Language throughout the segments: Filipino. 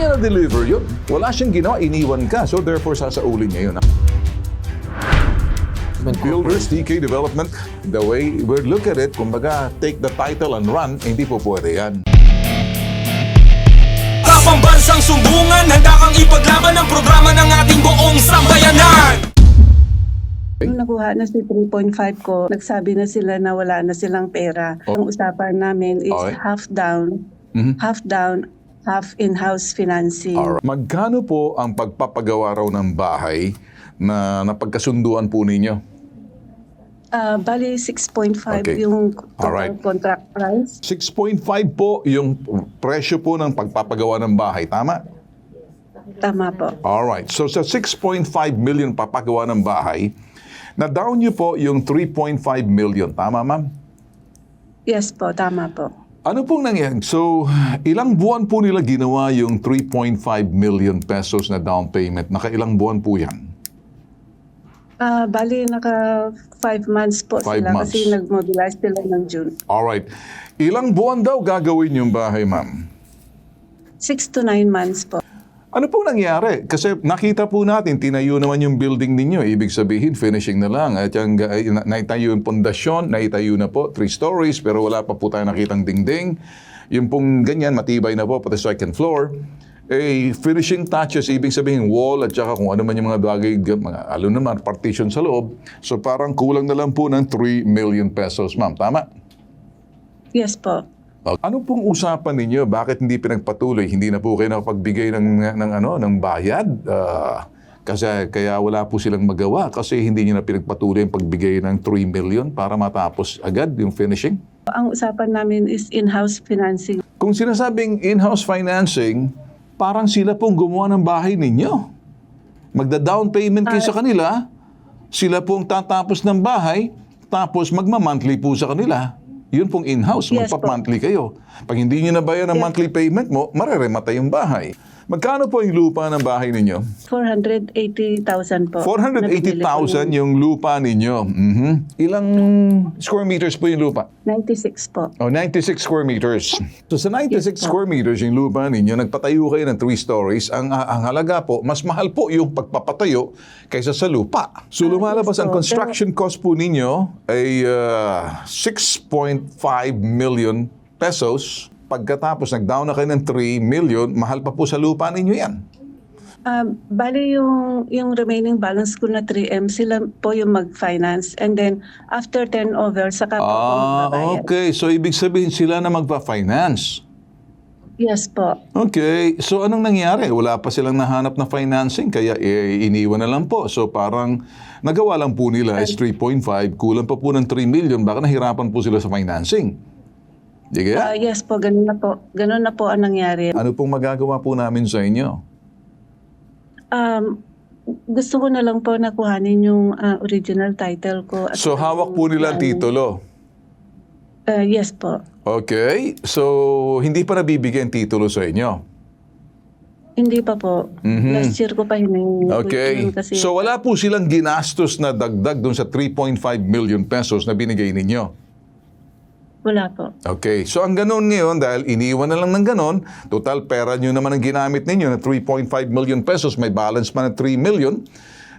niya na-deliver yun. Wala siyang ginawa, iniwan ka. So therefore, sasaulin niya yun. Builders, TK Development, the way we look at it, kumbaga, take the title and run, hindi po pwede yan. Sa pambansang sumbungan, handa kang ipaglaban ang programa ng ating buong sambayanan. Nung nakuha na si 3.5 ko, nagsabi na sila na wala na silang pera. Ang usapan namin is Okay. half down, half in-house financing. Alright. Magkano po ang pagpapagawa raw ng bahay na napagkasunduan po ninyo? Bali, 6.5 Okay. yung Alright. contract price. 6.5 po yung presyo po ng pagpapagawa ng bahay, tama? Tama po. Alright, so sa 6.5 million papagawa ng bahay, na-down niyo po yung 3.5 million, tama ma'am? Yes po, tama po. Ano pong nangyari? So, ilang buwan po nila ginawa yung 3.5 million pesos na down payment? Nakailang buwan po yan? Bali, naka 5 months po 5 sila months. kasi nag-mobilize sila ng June. Alright. Ilang buwan daw gagawin yung bahay, ma'am? 6 to 9 months po. Ano pong nangyari? Kasi nakita po natin, tinayo naman yung building ninyo. Ibig sabihin, finishing na lang. At yung, naitayo yung pundasyon, naitayo na po, 3 stories, pero wala pa po tayo nakitang dingding. Yung pong ganyan, matibay na po, pati second floor. Finishing touches, ibig sabihin wall at saka kung ano man yung mga bagay, mga alo naman, partition sa loob. So parang kulang na lang po ng 3 million pesos, ma'am. Tama? Yes po. Ano pong usapan ninyo? Bakit hindi pinagpatuloy? Hindi na po kayo nakapagbigay ng bayad? Kasi kaya wala po silang magawa kasi hindi niyo na pinagpatuloy ang pagbigay ng 3 million para matapos agad yung finishing? Ang usapan namin is in-house financing. Kung sinasabing in-house financing, parang sila pong gumawa ng bahay ninyo. Magda-down payment kayo sa kanila, sila pong tatapos ng bahay, tapos magma-monthly po sa kanila. Yun pong in-house, Yes po. magpa-monthly kayo. Pag hindi nyo nabayan ang monthly payment mo, mareremata yung bahay. Magkano po yung lupa ng bahay ninyo? 480,000 po. 480,000 yung lupa ninyo. Ilang square meters po yung lupa? 96 po. Oh, 96 square meters. So sa 96 square meters yung lupa ninyo, nagpatayo kayo ng 3 stories. Ang halaga po, mas mahal po yung pagpapatayo kaysa sa lupa. So lumalabas yes ang po. construction cost po ninyo ay 6.5 million pesos. Pagkatapos nag-down na kayo ng 3 million, mahal pa po sa lupa ninyo yan. Bali yung remaining balance ko na 3M, sila po yung mag-finance. And then, after turnover, saka po ako magbabayad. Okay. So ibig sabihin sila na magpa-finance. Yes po. Okay. So anong nangyari? Wala pa silang nahanap na financing, kaya iniwan na lang po. So parang nagawa lang po nila is 3.5, kulang pa po ng 3 million, baka nahirapan po sila sa financing. Di kaya? Yes po, ganun na po. Ganun na po ang nangyari. Ano pong magagawa po namin sa inyo? Gusto ko na lang po nakuhanin yung original title ko. At So hawak po nila ang titulo. Yes po. Okay. So hindi pa nabibigyan titulo sa inyo. Hindi pa po. Last year ko pa hiningi. Okay. Kasi, So wala po silang ginastos na dagdag dun sa 3.5 million pesos na binigay ninyo. wala po. Okay. So ang ganon ngayon, dahil iniwan na lang ng ganon, total pera nyo naman ang ginamit ninyo na 3.5 million pesos, may balance pa na 3 million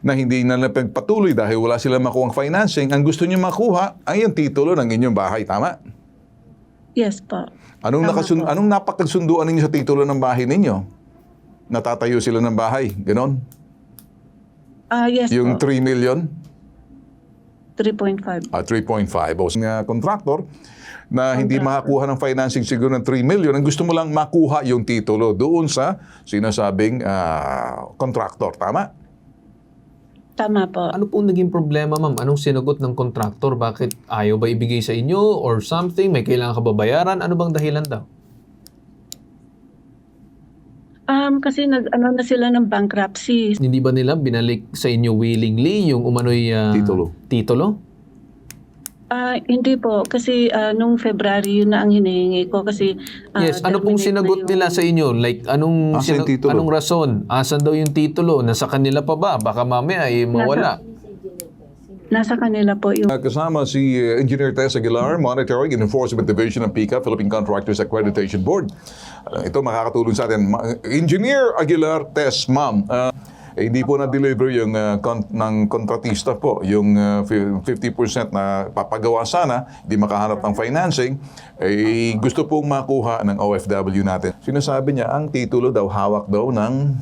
na hindi na napagpatuloy dahil wala silang makuha financing. Ang gusto nyo makuha ay ang titulo ng inyong bahay. Tama? Yes po. Anong, Tama po. anong napagkasunduan ninyo sa titulo ng bahay ninyo? Natatayo sila ng bahay. Ganon? Yes Yung po. 3 million? 3.5. 3.5. O nga contractor na hindi makakuha ng financing siguro ng 3 million, ang gusto mo lang makuha yung titulo doon sa sinasabing contractor. Tama? Tama po. Ano pong naging problema, ma'am? Anong sinagot ng contractor? Bakit ayaw ba ibigay sa inyo or something? May kailangan ka ba bayaran? Ano bang dahilan daw? Kasi nag-ano na sila ng bankruptcy. Hindi ba nila binalik sa inyo willingly yung umano'y titulo? Hindi po. Kasi nung February yun na ang hinihingi ko. Kasi Yes, ano pong terminate sinagot na yung- nila sa inyo? Like, anong, Asan yung titulo? anong rason? Asan daw yung titulo? Nasa kanila pa ba? Baka mamaya ay mawala. nasa kanila po yung Kasama si Engineer Tess Aguilar, Monitoring and Enforcement Division ng PICA, Philippine Contractors Accreditation Board. Ito makakatulong sa atin. Engineer Aguilar, Tess, ma'am, hindi po na-deliver yung ng kontratista po, yung 50% na papagawa sana, hindi makahanap ng financing, gusto pong makuha ng OFW natin. Sinasabi niya, ang titulo daw, hawak daw ng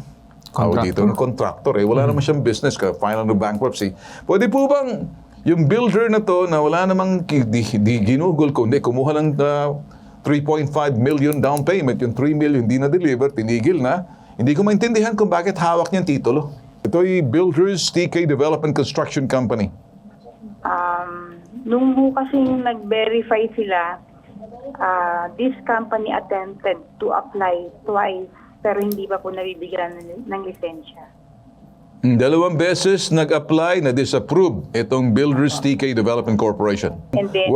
contractor. Wala naman siyang business, final no bankruptcy. Pwede po bang yung builder na to na wala namang di ginugol ko, hindi, kumuha lang 3.5 million down payment, yung 3 million di na-deliver, tinigil na. Hindi ko maintindihan kung bakit hawak niyang titulo. Ito'y Builders TK Development Construction Company. Nung kasing nag-verify sila, this company attempted to apply twice pero hindi pa po nabibigyan ng lisensya. 2 beses nag-apply na disapprove itong Builders TK Development Corporation. And then,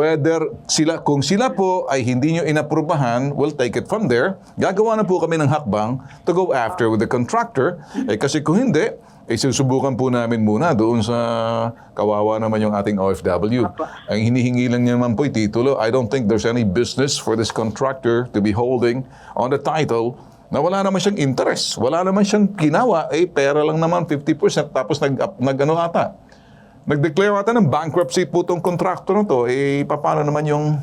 Kung sila po ay hindi nyo inaprubahan, we'll take it from there. Gagawa na po kami ng hakbang to go after with the contractor. Kasi kung hindi, susubukan po namin muna doon sa kawawa naman yung ating OFW. Ang hinihingi lang niya naman po yung titulo. I don't think there's any business for this contractor to be holding on the title na wala naman siyang interest, wala naman siyang ginawa, pera lang naman 50%, tapos nag-declare ata ng bankruptcy po itong contractor na to, paano naman yung...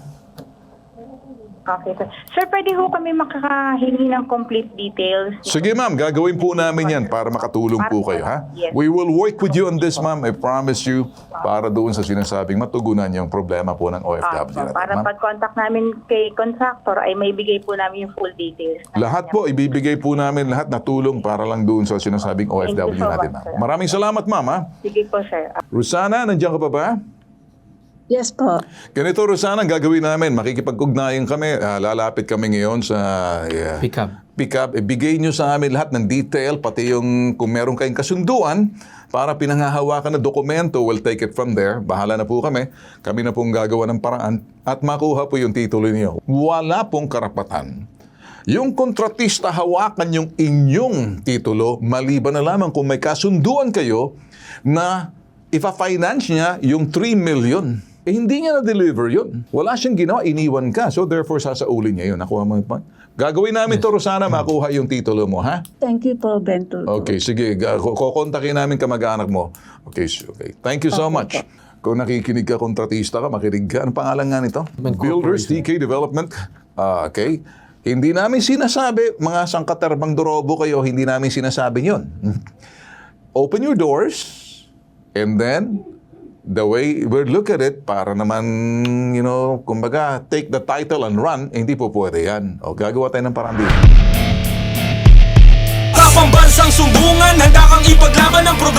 okay, sir. Sir, pwede ho kami makakahingi ng complete details. Sige ma'am, gagawin po namin yan para makatulong po kayo, ha? Yes. We will work with you on this, ma'am, I promise you, para doon sa sinasabing matugunan yung problema po ng OFW natin, Para ma'am. pag-contact namin kay contractor ay may bigay po namin yung full details. Lahat po, ibibigay po namin lahat na tulong para lang doon sa sinasabing OFW Thank you so natin, much, ma'am. sir. Maraming salamat, ma'am, ha? Sige po, sir. Rosana, nandiyan ka pa ba? yes po. Ganito, Rosana, ang gagawin namin, makikipag-ugnayan kami, lalapit kami ngayon sa pick up. Ibigay nyo sa amin lahat ng detail, pati yung kung meron kayong kasunduan, para pinanghahawakan na dokumento, we'll take it from there. Bahala na po kami. Kami na pong gagawa ng paraan at makuha po yung titulo niyo. Wala pong karapatan yung kontratista hawakan yung inyong titulo, maliban na lamang kung may kasunduan kayo na ipa-finance niya yung 3 million. Hindi niya na-deliver yun. Wala siyang ginawa, iniwan ka. So therefore, sasaulin niya yun. Nakuha mo pa. Gagawin namin to, Rosana, makuha yung titulo mo, ha? Thank you po, Bento. Okay, sige. Kukontakin namin kamag-anak mo. Okay. Thank you so much. Kung nakikinig ka, kontratista ka, makinig ka. Anong pangalan nga nito? Builders TK Development. Okay. Hindi namin sinasabi, mga sangkaterbang dorobo kayo, hindi namin sinasabi yun. Open your doors, and then, the way we look at it, para naman, kumbaga, take the title and run, hindi po pwede yan. O, gagawa tayo ng parang dito. Pambansang sumbungan, handa kang ipaglaban ng programa